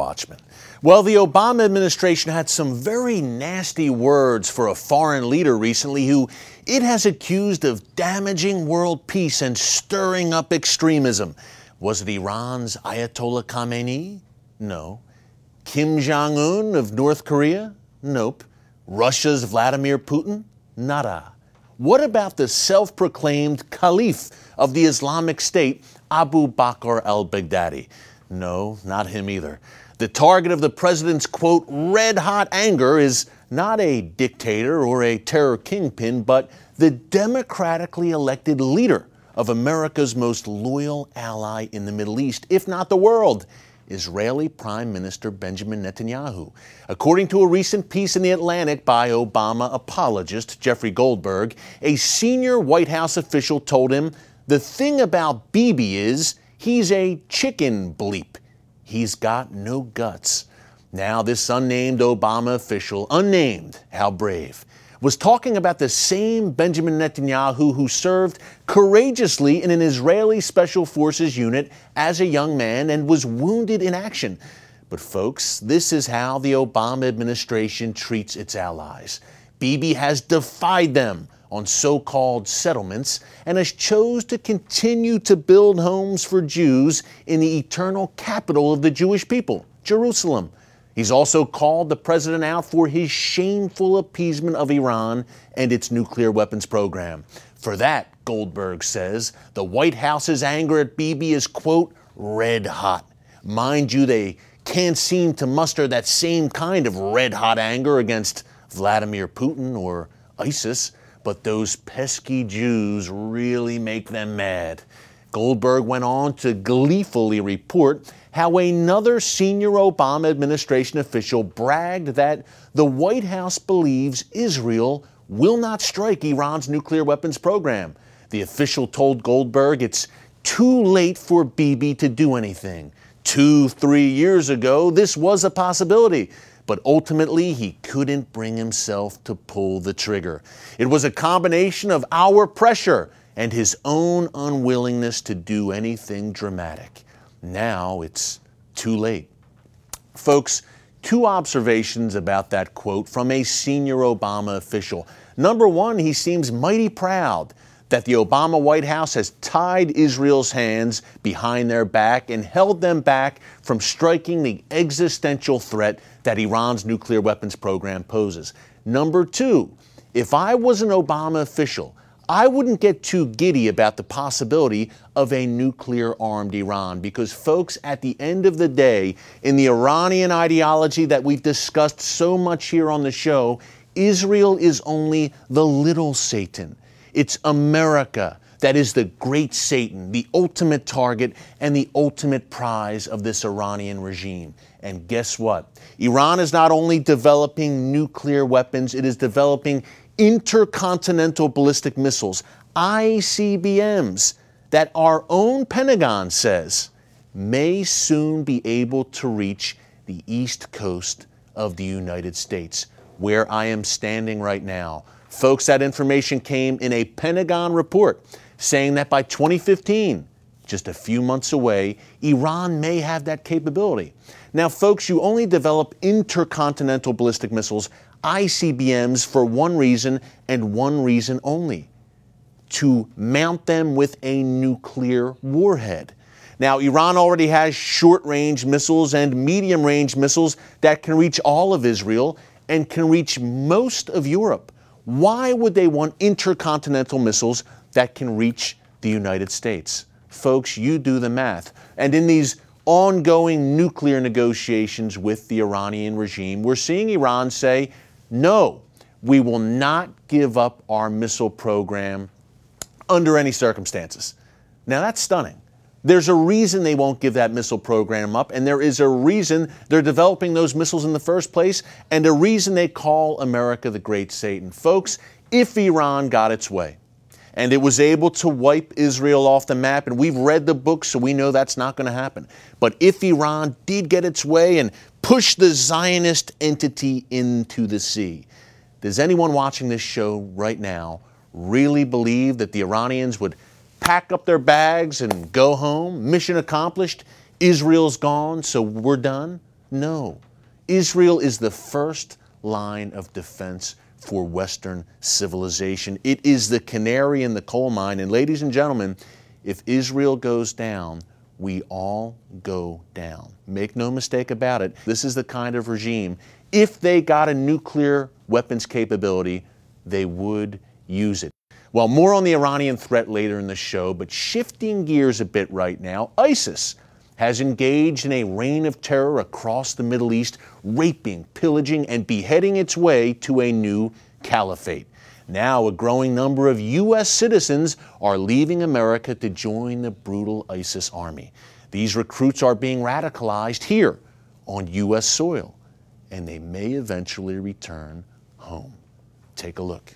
Watchman. Well, the Obama administration had some very nasty words for a foreign leader recently who it has accused of damaging world peace and stirring up extremism. Was it Iran's Ayatollah Khamenei? No. Kim Jong-un of North Korea? Nope. Russia's Vladimir Putin? Nada. What about the self-proclaimed caliph of the Islamic State, Abu Bakr al-Baghdadi? No, not him either. The target of the president's, quote, red-hot anger is not a dictator or a terror kingpin, but the democratically elected leader of America's most loyal ally in the Middle East, if not the world, Israeli Prime Minister Benjamin Netanyahu. According to a recent piece in The Atlantic by Obama apologist Jeffrey Goldberg, a senior White House official told him, "The thing about Bibi is he's a chicken bleep. He's got no guts." Now, this unnamed Obama official, unnamed, how brave, was talking about the same Benjamin Netanyahu who served courageously in an Israeli Special Forces unit as a young man and was wounded in action. But folks, this is how the Obama administration treats its allies. Bibi has defied them on so-called settlements and has chose to continue to build homes for Jews in the eternal capital of the Jewish people, Jerusalem. He's also called the president out for his shameful appeasement of Iran and its nuclear weapons program. For that, Goldberg says, the White House's anger at Bibi is, quote, red hot. Mind you, they can't seem to muster that same kind of red hot anger against Vladimir Putin or ISIS, but those pesky Jews really make them mad. Goldberg went on to gleefully report how another senior Obama administration official bragged that the White House believes Israel will not strike Iran's nuclear weapons program. The official told Goldberg it's too late for Bibi to do anything. 2-3 years ago, this was a possibility, but ultimately he couldn't bring himself to pull the trigger. It was a combination of our pressure and his own unwillingness to do anything dramatic. Now it's too late. Folks, two observations about that quote from a senior Obama official. Number one, he seems mighty proud that the Obama White House has tied Israel's hands behind their back and held them back from striking the existential threat that Iran's nuclear weapons program poses. Number two, if I was an Obama official, I wouldn't get too giddy about the possibility of a nuclear-armed Iran because, folks, at the end of the day, in the Iranian ideology that we've discussed so much here on the show, Israel is only the little Satan. It's America that is the great Satan, the ultimate target and the ultimate prize of this Iranian regime. And guess what? Iran is not only developing nuclear weapons, it is developing intercontinental ballistic missiles, ICBMs, that our own Pentagon says may soon be able to reach the east coast of the United States, where I am standing right now. Folks, that information came in a Pentagon report saying that by 2015, just a few months away, Iran may have that capability. Now, folks, you only develop intercontinental ballistic missiles, ICBMs, for one reason and one reason only: to mount them with a nuclear warhead. Now, Iran already has short-range missiles and medium-range missiles that can reach all of Israel and can reach most of Europe. Why would they want intercontinental missiles that can reach the United States? Folks, you do the math. And in these ongoing nuclear negotiations with the Iranian regime, we're seeing Iran say, no, we will not give up our missile program under any circumstances. Now, that's stunning. There's a reason they won't give that missile program up, and there is a reason they're developing those missiles in the first place, and a reason they call America the Great Satan. Folks, if Iran got its way, and it was able to wipe Israel off the map, and we've read the book, so we know that's not going to happen. But if Iran did get its way and push the Zionist entity into the sea, does anyone watching this show right now really believe that the Iranians would pack up their bags and go home? Mission accomplished. Israel's gone, so we're done? No. Israel is the first line of defense for Western civilization. It is the canary in the coal mine. And ladies and gentlemen, if Israel goes down, we all go down. Make no mistake about it. This is the kind of regime, if they got a nuclear weapons capability, they would use it. Well, more on the Iranian threat later in the show, but shifting gears a bit right now, ISIS has engaged in a reign of terror across the Middle East, raping, pillaging, and beheading its way to a new caliphate. Now, a growing number of U.S. citizens are leaving America to join the brutal ISIS army. These recruits are being radicalized here on U.S. soil, and they may eventually return home. Take a look.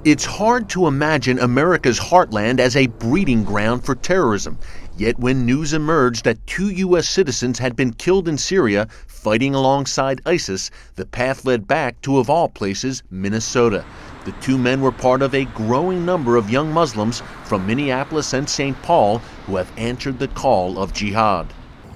It's hard to imagine America's heartland as a breeding ground for terrorism. Yet when news emerged that 2 U.S. citizens had been killed in Syria fighting alongside ISIS, the path led back to, of all places, Minnesota. The 2 men were part of a growing number of young Muslims from Minneapolis and St. Paul who have answered the call of jihad.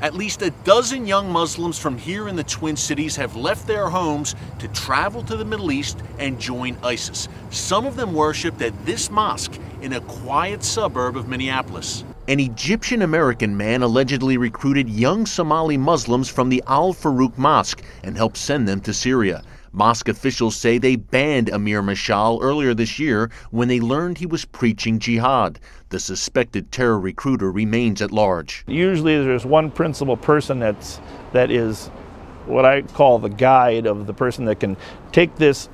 At least a dozen young Muslims from here in the Twin Cities have left their homes to travel to the Middle East and join ISIS. Some of them worshipped at this mosque in a quiet suburb of Minneapolis. An Egyptian-American man allegedly recruited young Somali Muslims from the Al Farouk Mosque and helped send them to Syria. Mosque officials say they banned Amir Mashal earlier this year when they learned he was preaching jihad. The suspected terror recruiter remains at large. Usually there's one principal person that is what I call the guide of the person that can take this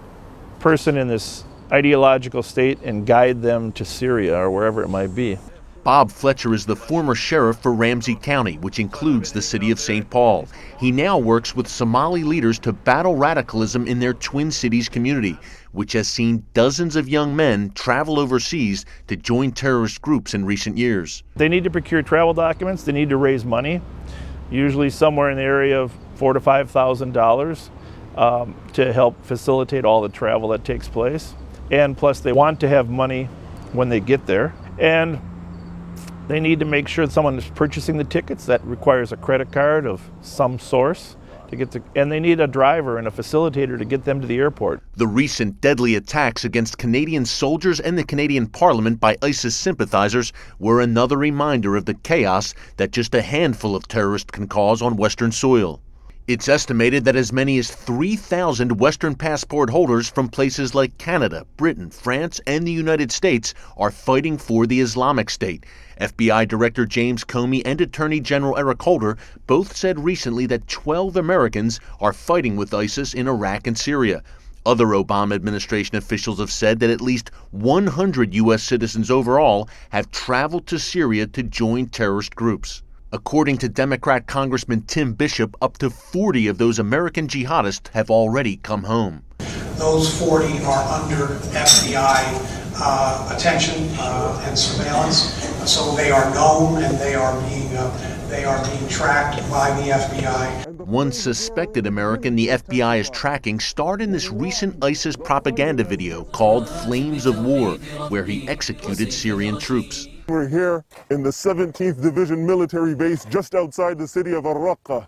person in this ideological state and guide them to Syria or wherever it might be. Bob Fletcher is the former sheriff for Ramsey County, which includes the city of St. Paul. He now works with Somali leaders to battle radicalism in their Twin Cities community, which has seen dozens of young men travel overseas to join terrorist groups in recent years. They need to procure travel documents. They need to raise money, usually somewhere in the area of $4,000 to $5,000 to help facilitate all the travel that takes place. And plus they want to have money when they get there. And they need to make sure that someone is purchasing the tickets. That requires a credit card of some source to get to, and they need a driver and a facilitator to get them to the airport. The recent deadly attacks against Canadian soldiers and the Canadian Parliament by ISIS sympathizers were another reminder of the chaos that just a handful of terrorists can cause on Western soil. It's estimated that as many as 3,000 Western passport holders from places like Canada, Britain, France, and the United States are fighting for the Islamic State. FBI Director James Comey and Attorney General Eric Holder both said recently that 12 Americans are fighting with ISIS in Iraq and Syria. Other Obama administration officials have said that at least 100 U.S. citizens overall have traveled to Syria to join terrorist groups. According to Democrat Congressman Tim Bishop, up to 40 of those American jihadists have already come home. Those 40 are under FBI attention and surveillance, so they are known and they are being tracked by the FBI. One suspected American the FBI is tracking starred in this recent ISIS propaganda video called Flames of War, where he executed Syrian troops. We're here in the 17th Division military base just outside the city of Al-Raqqa,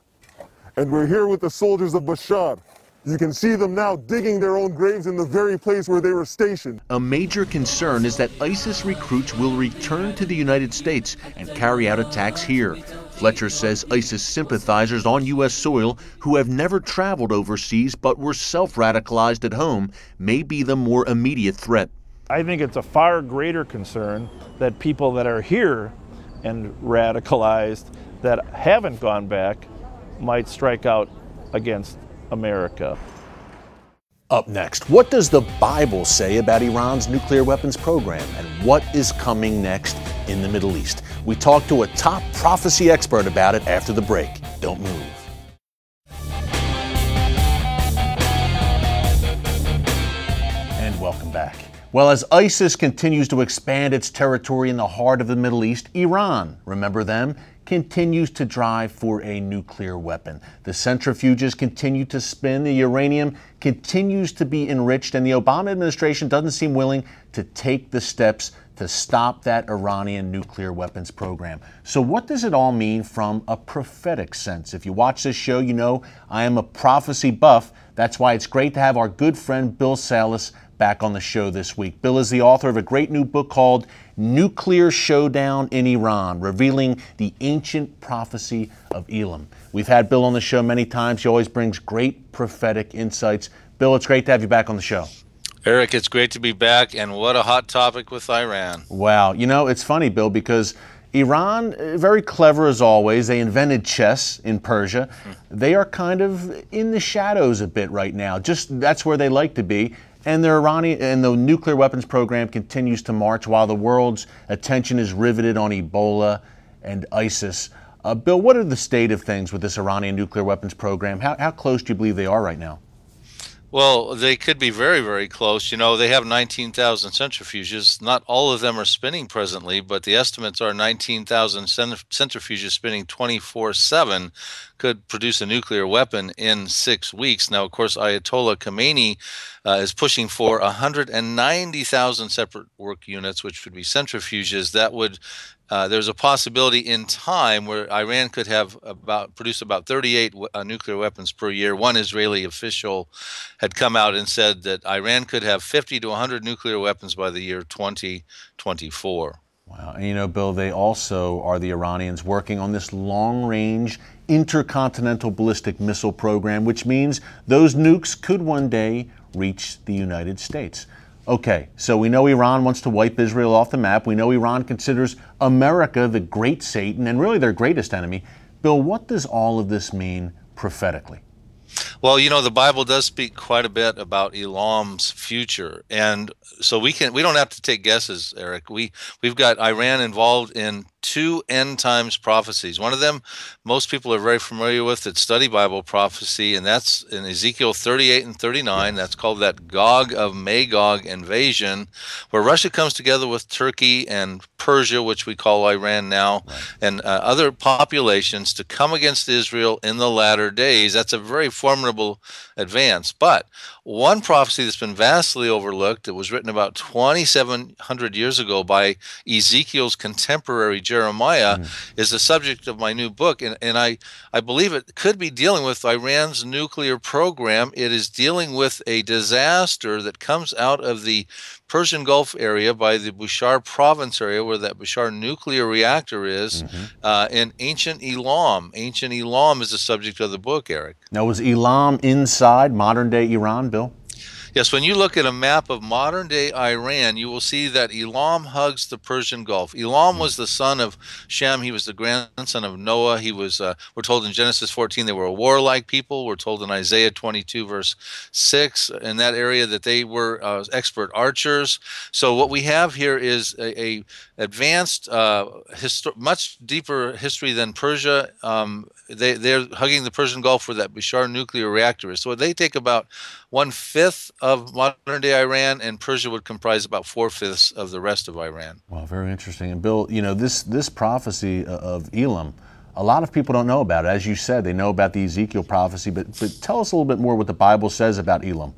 and we're here with the soldiers of Bashar. You can see them now digging their own graves in the very place where they were stationed. A major concern is that ISIS recruits will return to the United States and carry out attacks here. Fletcher says ISIS sympathizers on U.S. soil who have never traveled overseas but were self-radicalized at home may be the more immediate threat. I think it's a far greater concern that people that are here and radicalized that haven't gone back might strike out against America. Up next, what does the Bible say about Iran's nuclear weapons program and what is coming next in the Middle East? We talk to a top prophecy expert about it after the break. Don't move. And welcome back. Well, as ISIS continues to expand its territory in the heart of the Middle East, Iran, remember them, continues to drive for a nuclear weapon. The centrifuges continue to spin, the uranium continues to be enriched, and the Obama administration doesn't seem willing to take the steps to stop that Iranian nuclear weapons program. So what does it all mean from a prophetic sense? If you watch this show, you know I am a prophecy buff. That's why it's great to have our good friend Bill Salus back on the show this week. Bill is the author of a great new book called Nuclear Showdown in Iran, revealing the ancient prophecy of Elam. We've had Bill on the show many times. He always brings great prophetic insights. Bill, it's great to have you back on the show. Eric, it's great to be back, and what a hot topic with Iran. Wow. You know, it's funny, Bill, because Iran, very clever as always. They invented chess in Persia. They are kind of in the shadows a bit right now. Just that's where they like to be. And the nuclear weapons program continues to march while the world's attention is riveted on Ebola and ISIS. Bill, what are the state of things with this Iranian nuclear weapons program? How close do you believe they are right now? Well, they could be very, very close. You know, they have 19,000 centrifuges. Not all of them are spinning presently, but the estimates are 19,000 centrifuges spinning 24/7 could produce a nuclear weapon in 6 weeks. Now, of course, Ayatollah Khamenei is pushing for 190,000 separate work units, which would be centrifuges. That would there's a possibility in time where Iran could have produce about 38 nuclear weapons per year. One Israeli official had come out and said that Iran could have 50 to 100 nuclear weapons by the year 2024. Wow. And you know, Bill, they also are the Iranians working on this long-range intercontinental ballistic missile program, which means those nukes could one day reach the United States. Okay, so we know Iran wants to wipe Israel off the map. We know Iran considers America the great Satan and really their greatest enemy. Bill, what does all of this mean prophetically? Well, you know, the Bible does speak quite a bit about Elam's future, and so we don't have to take guesses, Eric. We've got Iran involved in 2 end times prophecies. One of them most people are very familiar with that study Bible prophecy, and that's in Ezekiel 38 and 39. That's called that Gog of Magog invasion, where Russia comes together with Turkey and Persia, which we call Iran now, and other populations to come against Israel in the latter days. That's a very formidable advance. But one prophecy that's been vastly overlooked, that was written about 2,700 years ago by Ezekiel's contemporary Jeremiah, is the subject of my new book. And I believe it could be dealing with Iran's nuclear program. It is dealing with a disaster that comes out of the Persian Gulf area by the Bushehr province area where that Bushehr nuclear reactor is in ancient Elam. Ancient Elam is the subject of the book, Eric. Now, was Elam inside modern-day Iran, Bill? Yes, when you look at a map of modern-day Iran, you will see that Elam hugs the Persian Gulf. Elam was the son of Shem. He was the grandson of Noah. He was, we're told in Genesis 14, they were a warlike people. We're told in Isaiah 22, verse 6, in that area that they were expert archers. So what we have here is a advanced, much deeper history than Persia. They're hugging the Persian Gulf where that Bushehr nuclear reactor is. So they take about 1/5 of modern-day Iran, and Persia would comprise about 4/5 of the rest of Iran. Well, very interesting. And Bill, you know, this prophecy of Elam, a lot of people don't know about it. As you said, they know about the Ezekiel prophecy, but tell us a little bit more what the Bible says about Elam.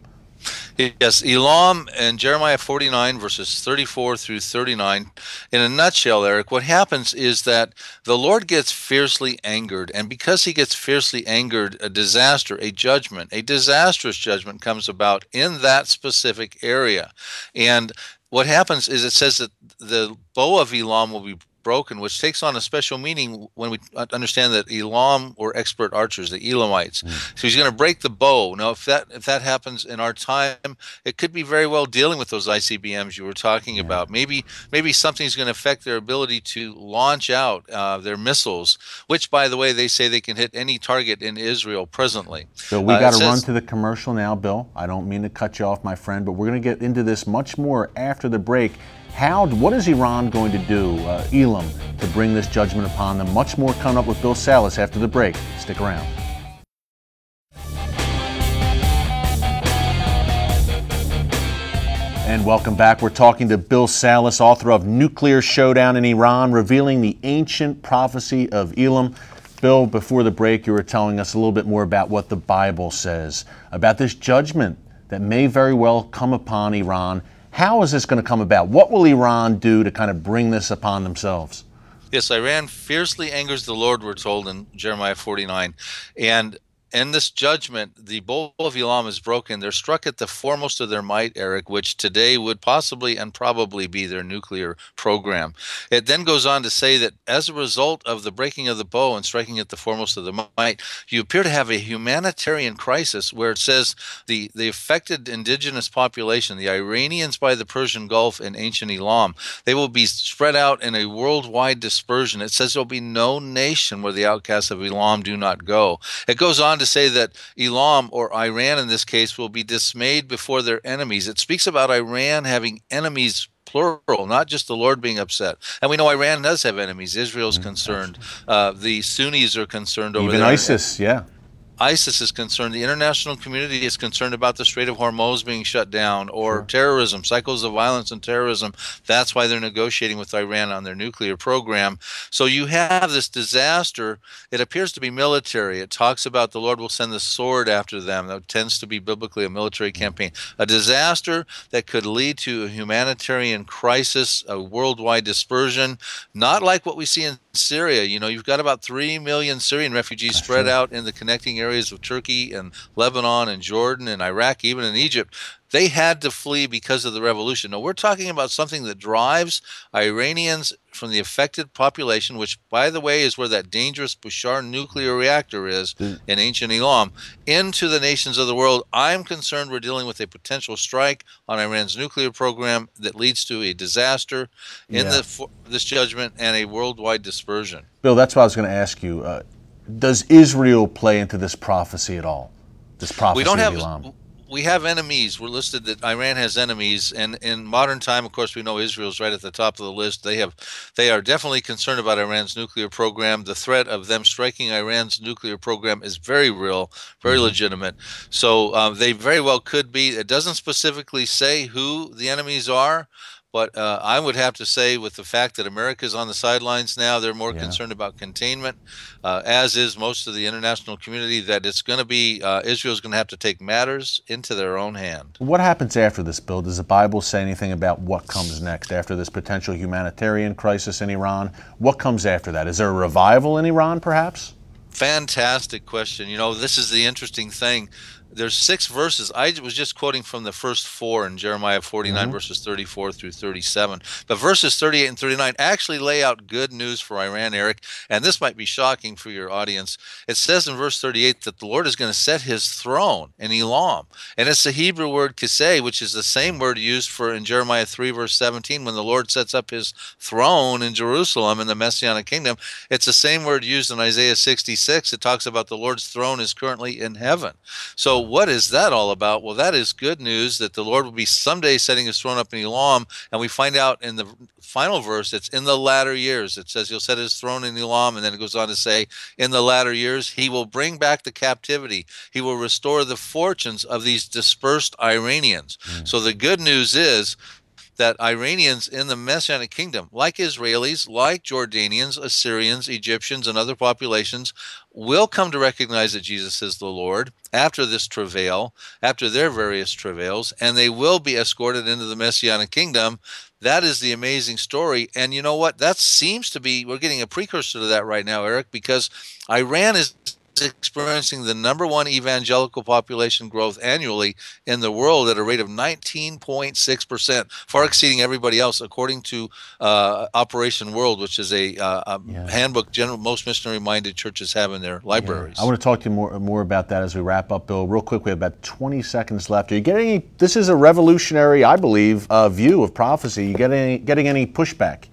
Yes, Elam in Jeremiah 49, verses 34 through 39. In a nutshell, Eric, what happens is that the Lord gets fiercely angered, and because he gets fiercely angered, a disaster, a judgment, a disastrous judgment comes about in that specific area. And what happens is it says that the bow of Elam will be broken, which takes on a special meaning when we understand that Elam were expert archers, the Elamites. So he's going to break the bow. Now, if that happens in our time, it could be very well dealing with those ICBMs you were talking about. Maybe something's going to affect their ability to launch out their missiles, which, by the way, they say they can hit any target in Israel presently. So we got to run to the commercial now, Bill. I don't mean to cut you off, my friend, but we're going to get into this much more after the break. What is Iran going to do, Elam, to bring this judgment upon them? Much more coming up with Bill Salus after the break. Stick around. And welcome back. We're talking to Bill Salus, author of Nuclear Showdown in Iran, revealing the ancient prophecy of Elam. Bill, before the break, you were telling us a little bit more about what the Bible says about this judgment that may very well come upon Iran How is this going to come about? What will Iran do to kind of bring this upon themselves? Yes, Iran fiercely angers the Lord, we're told in Jeremiah 49. And in this judgment, the bowl of Elam is broken. They're struck at the foremost of their might, Eric, which today would possibly and probably be their nuclear program. It then goes on to say that as a result of the breaking of the bow and striking at the foremost of the might, you appear to have a humanitarian crisis where it says the affected indigenous population, the Iranians by the Persian Gulf and ancient Elam, they will be spread out in a worldwide dispersion. It says there will be no nation where the outcasts of Elam do not go. It goes on to say that Elam, or Iran in this case, will be dismayed before their enemies. It speaks about Iran having enemies, plural, not just the Lord being upset. And we know Iran does have enemies. Israel's concerned. The Sunnis are concerned over there. Even ISIS, yeah. ISIS is concerned. The international community is concerned about the Strait of Hormuz being shut down, or terrorism, cycles of violence and terrorism. That's why they're negotiating with Iran on their nuclear program. So you have this disaster. It appears to be military. It talks about the Lord will send the sword after them. That tends to be biblically a military campaign. A disaster that could lead to a humanitarian crisis, a worldwide dispersion, not like what we see in Syria. You know, you've got about 3 million Syrian refugees spread out in the connecting areas of Turkey and Lebanon and Jordan and Iraq, even in Egypt. They had to flee because of the revolution. Now, we're talking about something that drives Iranians from the affected population, which, by the way, is where that dangerous Bushehr nuclear reactor is in ancient Elam, into the nations of the world. I'm concerned we're dealing with a potential strike on Iran's nuclear program that leads to a disaster in this judgment and a worldwide dispersion. Bill, that's what I was going to ask you. Does Israel play into this prophecy at all? This prophecy of Elam? We have enemies. We're listed that Iran has enemies, and in modern time, of course, we know Israel's right at the top of the list. They are definitely concerned about Iran's nuclear program. The threat of them striking Iran's nuclear program is very real, very legitimate. So they very well could be. It doesn't specifically say who the enemies are, but I would have to say, with the fact that America's on the sidelines now, they're more concerned about containment, as is most of the international community, that it's going to be, Israel's going to have to take matters into their own hand. What happens after this, Bill? Does the Bible say anything about what comes next after this potential humanitarian crisis in Iran? What comes after that? Is there a revival in Iran, perhaps? Fantastic question. You know, this is the interesting thing. There's 6 verses. I was just quoting from the first 4 in Jeremiah 49, verses 34 through 37. But verses 38 and 39 actually lay out good news for Iran, Eric, and this might be shocking for your audience. It says in verse 38 that the Lord is going to set his throne in Elam. And it's the Hebrew word kiseh, which is the same word used for in Jeremiah 3, verse 17, when the Lord sets up his throne in Jerusalem in the Messianic kingdom. It's the same word used in Isaiah 66. It talks about the Lord's throne is currently in heaven. So what is that all about? Well, that is good news that the Lord will be someday setting his throne up in Elam, and we find out in the final verse, it's in the latter years. It says he'll set his throne in Elam, and then it goes on to say, in the latter years, he will bring back the captivity. He will restore the fortunes of these dispersed Iranians. So the good news is that Iranians in the Messianic kingdom, like Israelis, like Jordanians, Assyrians, Egyptians, and other populations, will come to recognize that Jesus is the Lord after this travail, after their various travails, and they will be escorted into the Messianic kingdom. That is the amazing story. And you know what? That seems to be, we're getting a precursor to that right now, Eric, because Iran is experiencing the #1 evangelical population growth annually in the world at a rate of 19.6%, far exceeding everybody else, according to Operation World, which is a handbook most missionary-minded churches have in their libraries. I want to talk to you more about that as we wrap up, Bill. Real quick, we have about 20 seconds left. Are you getting any, this is a revolutionary, I believe, view of prophecy. Are you getting any pushback?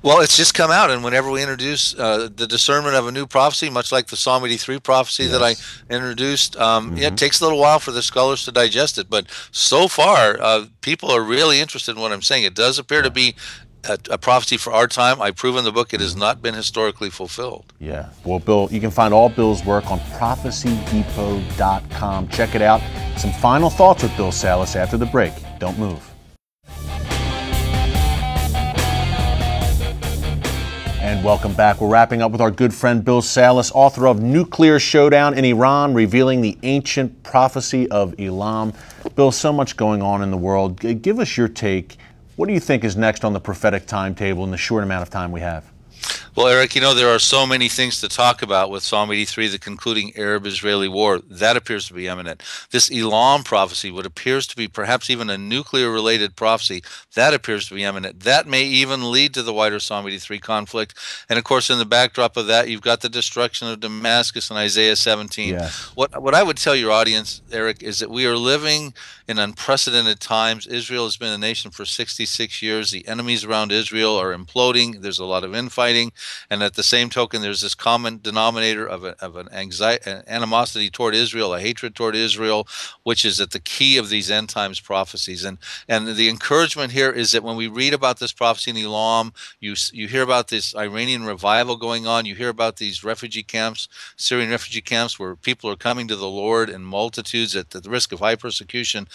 Well, it's just come out, and whenever we introduce the discernment of a new prophecy, much like the Psalm 83 prophecy that I introduced, it takes a little while for the scholars to digest it, but so far, people are really interested in what I'm saying. It does appear to be a prophecy for our time. I prove in the book it has not been historically fulfilled. Yeah. Well, Bill, you can find all Bill's work on prophecydepot.com. Check it out. Some final thoughts with Bill Salus after the break. Don't move. And And welcome back. We're wrapping up with our good friend Bill Salus, author of Nuclear Showdown in Iran, Revealing the Ancient Prophecy of Elam. Bill, so much going on in the world. Give us your take. What do you think is next on the prophetic timetable in the short amount of time we have? Well, Eric, you know, there are so many things to talk about with Psalm 83, the concluding Arab-Israeli war. That appears to be imminent. This Elam prophecy, what appears to be perhaps even a nuclear-related prophecy, that appears to be imminent. That may even lead to the wider Psalm 83 conflict. And, of course, in the backdrop of that, you've got the destruction of Damascus in Isaiah 17. Yes. What I would tell your audience, Eric, is that we are living in unprecedented times. Israel has been a nation for 66 years. The enemies around Israel are imploding. There's a lot of infighting. And at the same token, there's this common denominator of an anxiety, an animosity toward Israel, a hatred toward Israel, which is at the key of these end times prophecies. And the encouragement here is that when we read about this prophecy in Elam, you hear about this Iranian revival going on. You hear about these refugee camps, Syrian refugee camps, where people are coming to the Lord in multitudes at the risk of high persecution.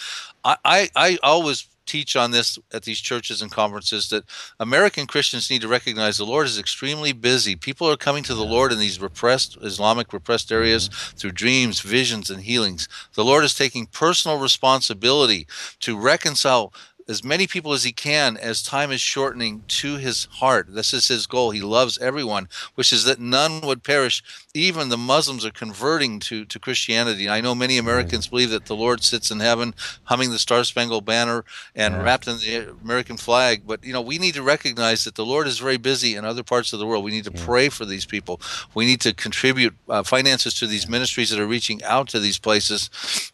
I always teach on this at these churches and conferences that American Christians need to recognize the Lord is extremely busy. People are coming to the Lord in these repressed, Islamic repressed areas through dreams, visions, and healings. The Lord is taking personal responsibility to reconcile as many people as he can as time is shortening to his heart. This is his goal. He loves everyone, which is that none would perish. Even the Muslims are converting to Christianity. I know many Americans believe that the Lord sits in heaven humming the Star-Spangled Banner and wrapped in the American flag. But, you know, we need to recognize that the Lord is very busy in other parts of the world. We need to pray for these people. We need to contribute finances to these ministries that are reaching out to these places.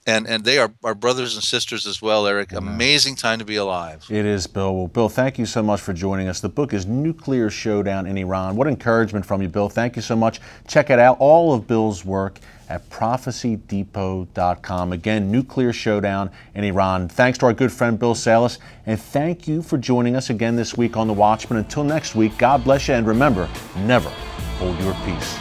And they are our brothers and sisters as well, Eric. Amazing time to be alive. It is, Bill. Well, Bill, thank you so much for joining us. The book is Nuclear Showdown in Iran. What encouragement from you, Bill. Thank you so much. Check it out, all of Bill's work at prophecydepot.com. Again, Nuclear Showdown in Iran. Thanks to our good friend Bill Salus, and thank you for joining us again this week on The Watchman. Until next week, God bless you, and remember, never hold your peace.